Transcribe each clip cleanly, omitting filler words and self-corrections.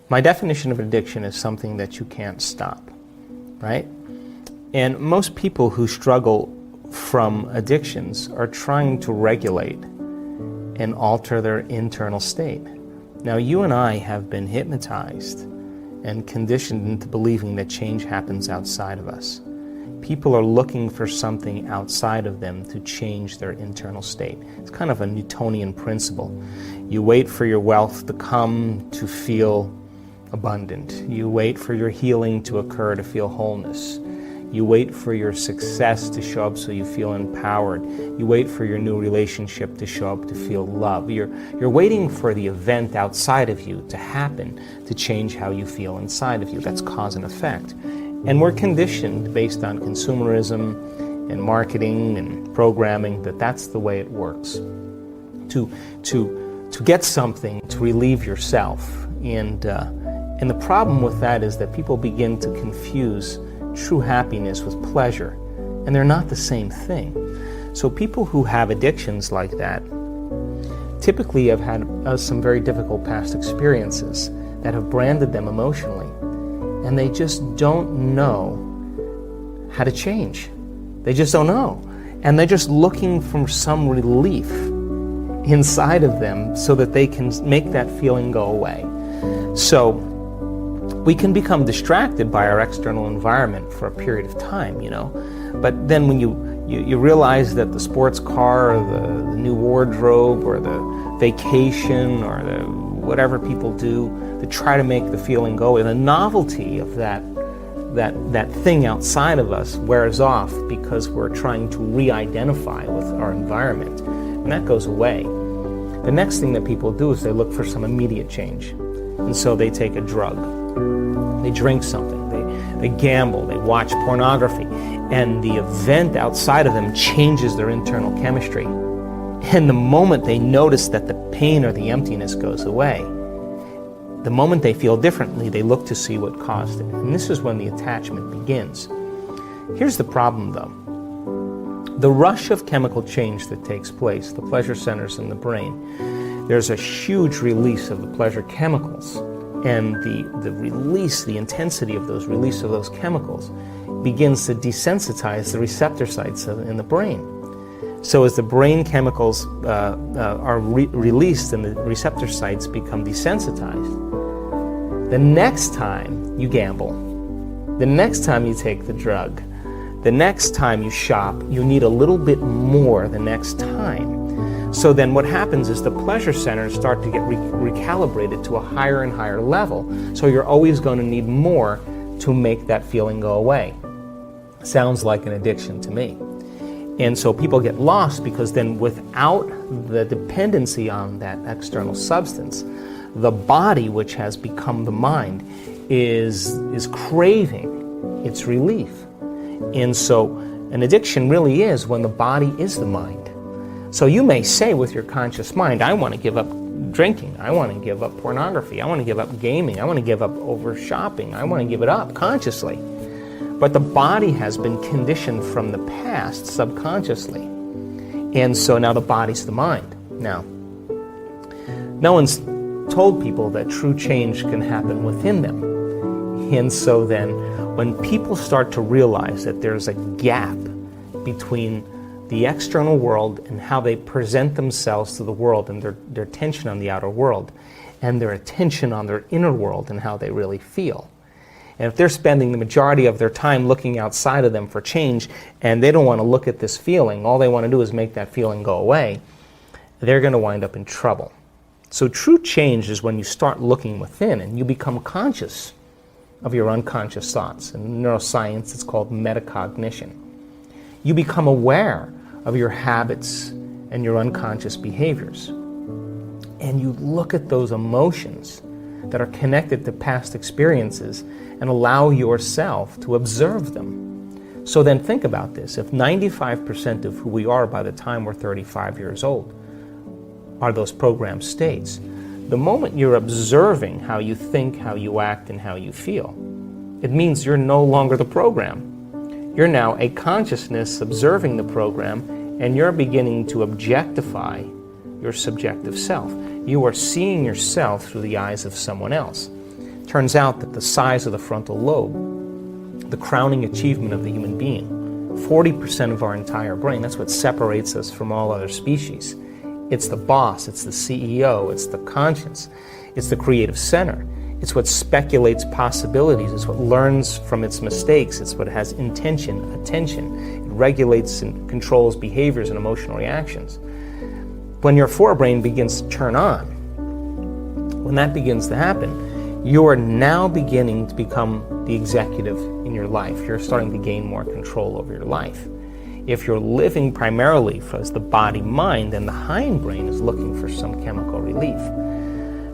My definition of addiction is something that you can't stop, right? And most people who struggle from addictions are trying to regulate and alter their internal state. Now, you and I have been hypnotized and conditioned into believing that change happens outside of us. People are looking for something outside of them to change their internal state. It's kind of a Newtonian principle. You wait for your wealth to come to feel abundant. You wait for your healing to occur to feel wholeness. You wait for your success to show up so you feel empowered. You wait for your new relationship to show up to feel love. You're waiting for the event outside of you to happen to change how you feel inside of you. That's cause and effect. And we're conditioned based on consumerism and marketing and programming that that's the way it works. To get something to relieve yourself. And the problem with that is that people begin to confuse true happiness with pleasure, and they're not the same thing. So people who have addictions like that typically have had some very difficult past experiences that have branded them emotionally, and they just don't know how to change. They just don't know. And they're just looking for some relief inside of them so that they can make that feeling go away. So we can become distracted by our external environment for a period of time, but then when you realize that the sports car or the new wardrobe or the vacation or the whatever people do to try to make the feeling go away, the novelty of that thing outside of us wears off because we're trying to re-identify with our environment, and that goes away. The next thing that people do is they look for some immediate change, and so they take a drug. They drink something, they gamble, they watch pornography, and the event outside of them changes their internal chemistry. And the moment they notice that the pain or the emptiness goes away, the moment they feel differently, they look to see what caused it. And this is when the attachment begins. Here's the problem, though. The rush of chemical change that takes place, the pleasure centers in the brain, there's a huge release of the pleasure chemicals. And the release, the intensity of those release of those chemicals begins to desensitize the receptor sites in the brain. So as the brain chemicals are released and the receptor sites become desensitized, the next time you gamble, the next time you take the drug, the next time you shop, you need a little bit more the next time. So then what happens is the pleasure centers start to get recalibrated to a higher and higher level. So you're always going to need more to make that feeling go away. Sounds like an addiction to me. And so people get lost because then without the dependency on that external substance, the body, which has become the mind, is craving its relief. And so an addiction really is when the body is the mind. So you may say with your conscious mind, I want to give up drinking, I want to give up pornography, I want to give up gaming, I want to give up over shopping, I want to give it up consciously. But the body has been conditioned from the past subconsciously. And so now the body's the mind. Now, no one's told people that true change can happen within them. And so then when people start to realize that there's a gap between the external world and how they present themselves to the world and their attention on the outer world and their attention on their inner world and how they really feel. And if they're spending the majority of their time looking outside of them for change and they don't want to look at this feeling, all they want to do is make that feeling go away, they're going to wind up in trouble. So true change is when you start looking within and you become conscious of your unconscious thoughts. In neuroscience, it's called metacognition. You become aware of your habits and your unconscious behaviors. And you look at those emotions that are connected to past experiences and allow yourself to observe them. So then think about this. If 95% of who we are by the time we're 35 years old are those programmed states, the moment you're observing how you think, how you act, and how you feel, it means you're no longer the program. You're now a consciousness observing the program, and you're beginning to objectify your subjective self. You are seeing yourself through the eyes of someone else. Turns out that the size of the frontal lobe, the crowning achievement of the human being, 40% of our entire brain, that's what separates us from all other species. It's the boss, it's the CEO, it's the conscience, it's the creative center. It's what speculates possibilities, it's what learns from its mistakes, it's what has intention, attention. It regulates and controls behaviors and emotional reactions. When your forebrain begins to turn on, when that begins to happen, you are now beginning to become the executive in your life. You're starting to gain more control over your life. If you're living primarily as the body-mind, then the hindbrain is looking for some chemical relief.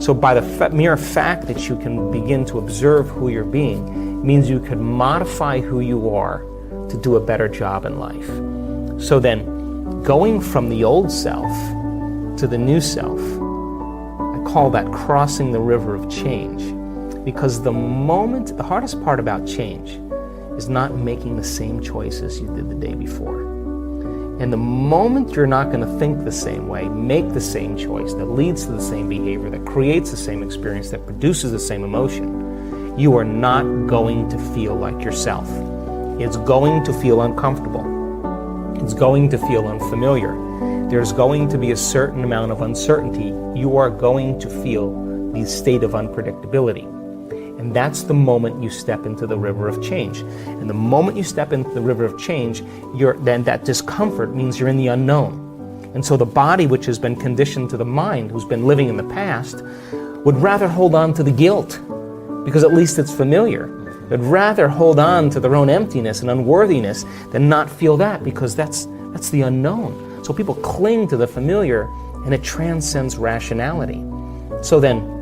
So by the mere fact that you can begin to observe who you're being means you could modify who you are to do a better job in life. So then, going from the old self to the new self, I call that crossing the river of change. Because the hardest part about change is not making the same choices you did the day before. And the moment you're not going to think the same way, make the same choice that leads to the same behavior, that creates the same experience, that produces the same emotion, you are not going to feel like yourself. It's going to feel uncomfortable. It's going to feel unfamiliar. There's going to be a certain amount of uncertainty. You are going to feel the state of unpredictability. And that's the moment you step into the river of change. And the moment you step into the river of change, then that discomfort means you're in the unknown. And so the body, which has been conditioned to the mind, who's been living in the past, would rather hold on to the guilt, because at least it's familiar. They'd rather hold on to their own emptiness and unworthiness than not feel that, because that's the unknown. So people cling to the familiar, and it transcends rationality. So then,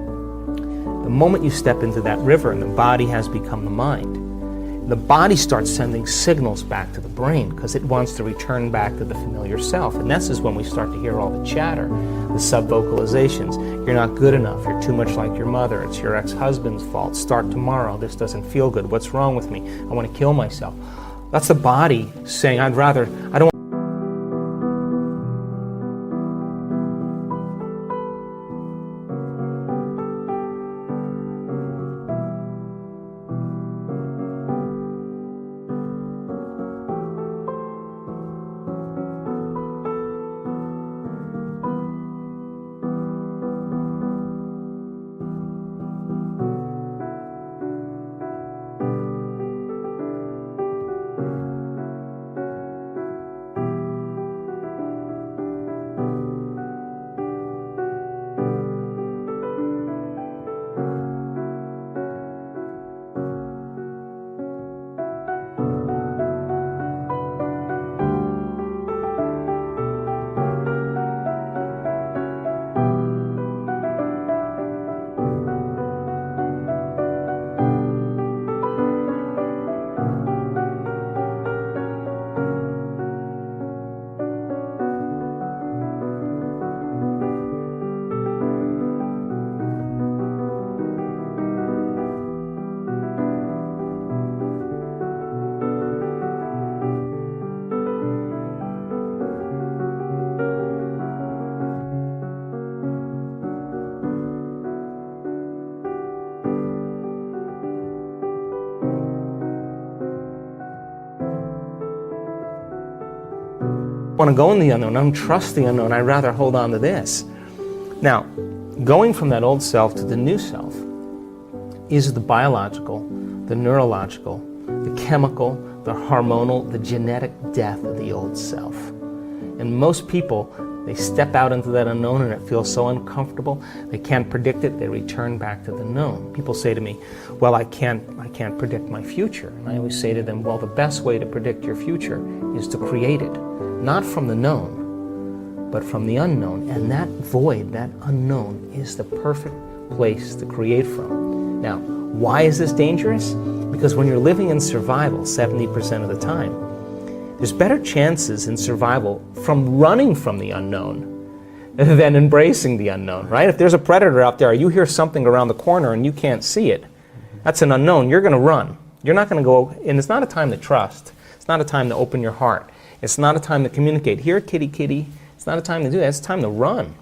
the moment you step into that river and the body has become the mind, the body starts sending signals back to the brain because it wants to return back to the familiar self. And this is when we start to hear all the chatter, the sub-vocalizations. You're not good enough. You're too much like your mother. It's your ex-husband's fault. Start tomorrow. This doesn't feel good. What's wrong with me? I want to kill myself. That's the body saying, I don't want to go in the unknown. I don't trust the unknown. I'd rather hold on to this. Now, going from that old self to the new self is the biological, the neurological, the chemical, the hormonal, the genetic death of the old self. And most people, they step out into that unknown and it feels so uncomfortable. They can't predict it. They return back to the known. People say to me, well, I can't predict my future. And I always say to them, well, the best way to predict your future is to create it. Not from the known, but from the unknown. And that void, that unknown, is the perfect place to create from. Now, why is this dangerous? Because when you're living in survival 70% of the time, there's better chances in survival from running from the unknown than embracing the unknown, right? If there's a predator out there, you hear something around the corner and you can't see it, that's an unknown. You're going to run. You're not going to go, and it's not a time to trust. It's not a time to open your heart. It's not a time to communicate. Here, kitty, kitty. It's not a time to do that. It's time to run.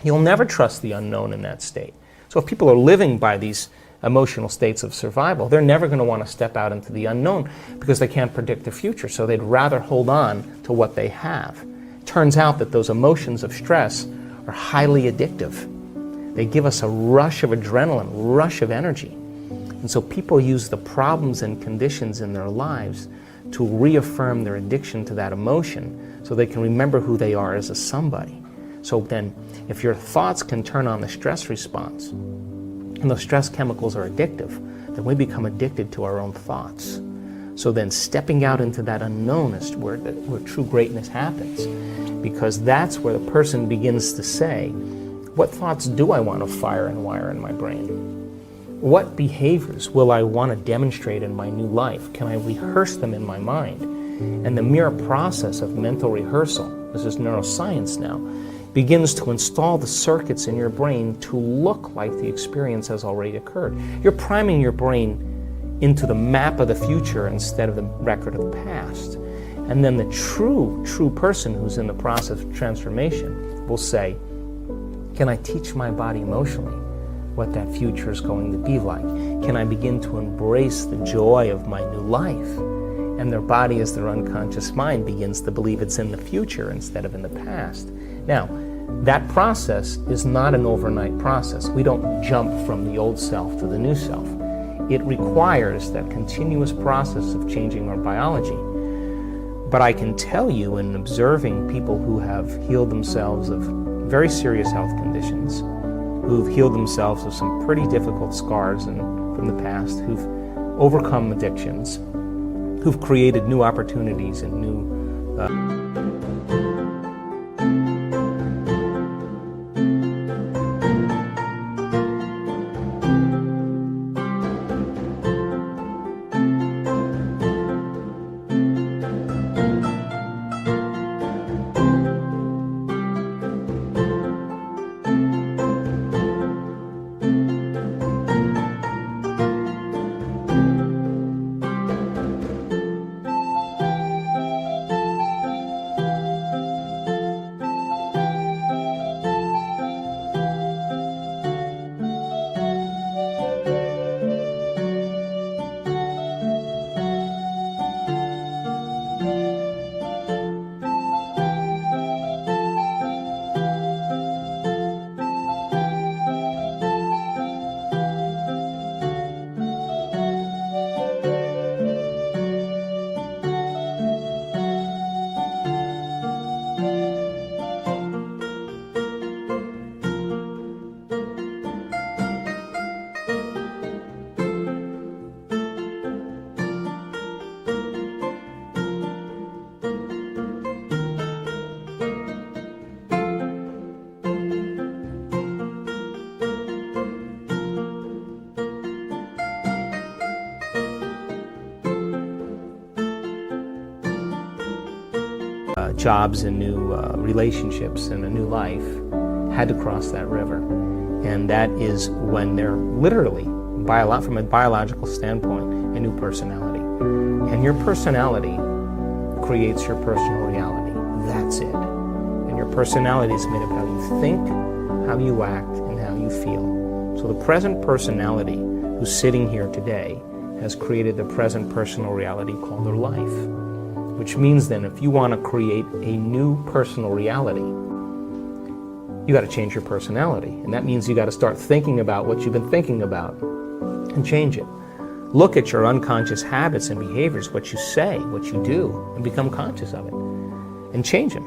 You'll never trust the unknown in that state. So if people are living by these emotional states of survival, they're never going to want to step out into the unknown because they can't predict the future, so they'd rather hold on to what they have. Turns out that those emotions of stress are highly addictive. They give us a rush of adrenaline, rush of energy. And so people use the problems and conditions in their lives to reaffirm their addiction to that emotion so they can remember who they are as a somebody. So then, if your thoughts can turn on the stress response, and those stress chemicals are addictive, then we become addicted to our own thoughts. So then stepping out into that unknown is where true greatness happens, because that's where the person begins to say, what thoughts do I want to fire and wire in my brain? What behaviors will I want to demonstrate in my new life? Can I rehearse them in my mind? And the mere process of mental rehearsal, this is neuroscience now, begins to install the circuits in your brain to look like the experience has already occurred. You're priming your brain into the map of the future instead of the record of the past. And then the true person who's in the process of transformation will say, can I teach my body emotionally what that future is going to be like? Can I begin to embrace the joy of my new life? And their body, as their unconscious mind, begins to believe it's in the future instead of in the past. Now, that process is not an overnight process. We don't jump from the old self to the new self. It requires that continuous process of changing our biology. But I can tell you, in observing people who have healed themselves of very serious health conditions, who've healed themselves of some pretty difficult scars from the past, who've overcome addictions, who've created new opportunities and new jobs and new relationships and a new life, had to cross that river. And that is when they're literally, from a biological standpoint, a new personality. And your personality creates your personal reality. That's it. And your personality is made of how you think, how you act, and how you feel. So the present personality who's sitting here today has created the present personal reality called their life. Which means then, if you want to create a new personal reality, you got to change your personality. And that means you got to start thinking about what you've been thinking about and change it. Look at your unconscious habits and behaviors, what you say, what you do, and become conscious of it. And change them.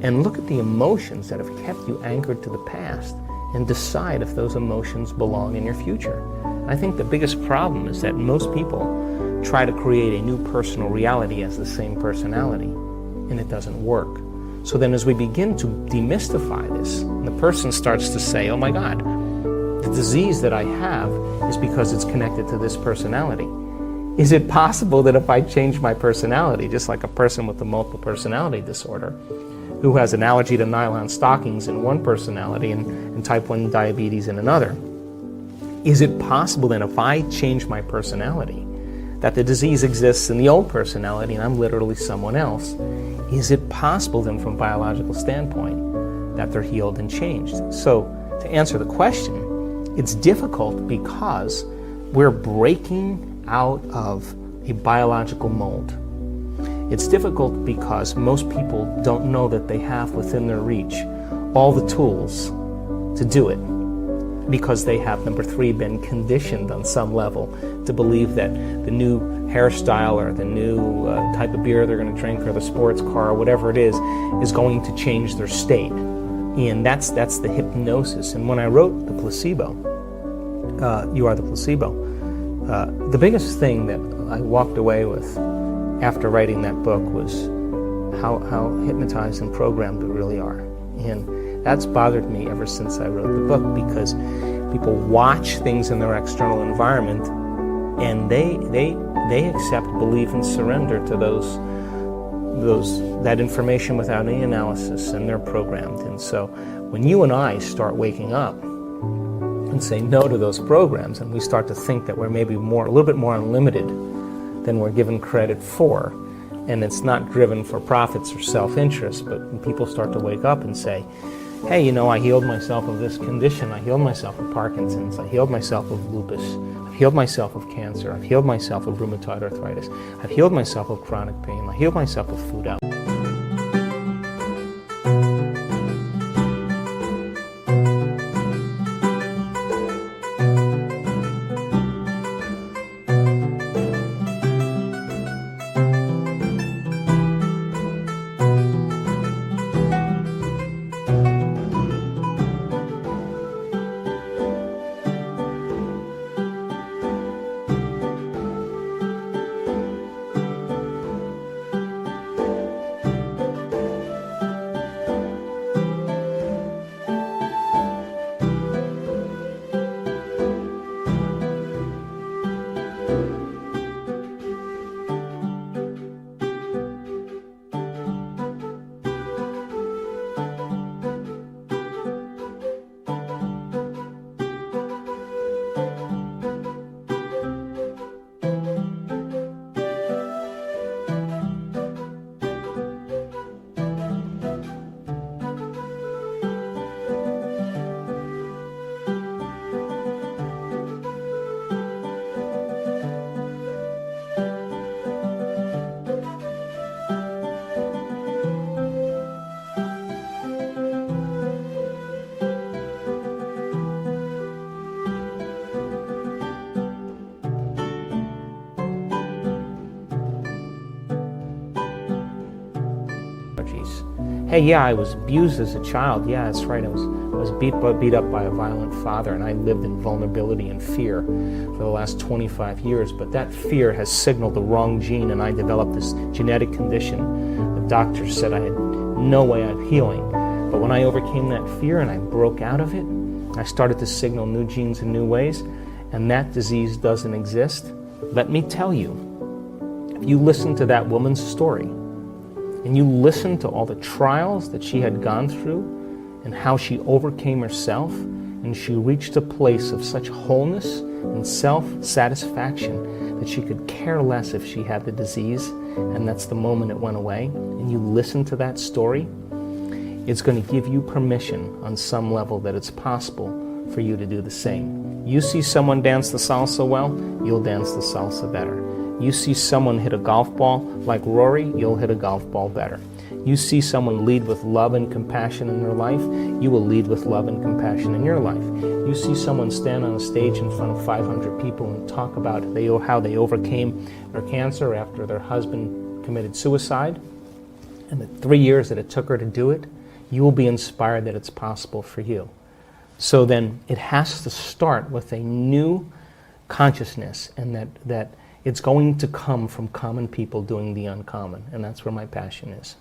And look at the emotions that have kept you anchored to the past and decide if those emotions belong in your future. I think the biggest problem is that most people try to create a new personal reality as the same personality, and it doesn't work. So then as we begin to demystify this, and the person starts to say, oh my God, the disease that I have is because it's connected to this personality. Is it possible that if I change my personality, just like a person with a multiple personality disorder, who has an allergy to nylon stockings in one personality and type 1 diabetes in another, is it possible then if I change my personality, that the disease exists in the old personality and I'm literally someone else? Is it possible then from a biological standpoint that they're healed and changed? So to answer the question, it's difficult because We're breaking out of a biological mold. It's difficult because most people don't know that they have within their reach all the tools to do it, because they have, number three, been conditioned on some level to believe that the new hairstyle or the new type of beer they're going to drink or the sports car or whatever it is going to change their state. And that's the hypnosis. And when I wrote The Placebo, You Are the Placebo, the biggest thing that I walked away with after writing that book was how hypnotized and programmed we really are. And that's bothered me ever since I wrote the book, because people watch things in their external environment and they accept, believe, and surrender to that information without any analysis, and they're programmed. And so when you and I start waking up and say no to those programs, and we start to think that we're maybe a little bit more unlimited than we're given credit for, and it's not driven for profits or self-interest, but when people start to wake up and say, hey, I healed myself of this condition, I healed myself of Parkinson's, I healed myself of lupus, I've healed myself of cancer, I've healed myself of rheumatoid arthritis, I've healed myself of chronic pain, I healed myself of food allergies. Hey, yeah, I was abused as a child. Yeah, that's right. I was beat up by a violent father, and I lived in vulnerability and fear for the last 25 years. But that fear has signaled the wrong gene, and I developed this genetic condition. The doctors said I had no way of healing. But when I overcame that fear and I broke out of it, I started to signal new genes in new ways, and that disease doesn't exist. Let me tell you, if you listen to that woman's story, and you listen to all the trials that she had gone through and how she overcame herself, and she reached a place of such wholeness and self-satisfaction that she could care less if she had the disease, and that's the moment it went away, and you listen to that story, it's going to give you permission on some level that it's possible for you to do the same. You see someone dance the salsa well, you'll dance the salsa better. You see someone hit a golf ball like Rory, you'll hit a golf ball better. You see someone lead with love and compassion in their life, you will lead with love and compassion in your life. You see someone stand on a stage in front of 500 people and talk about how they overcame their cancer after their husband committed suicide, and the 3 years that it took her to do it, you will be inspired that it's possible for you. So then it has to start with a new consciousness, and that it's going to come from common people doing the uncommon, and that's where my passion is.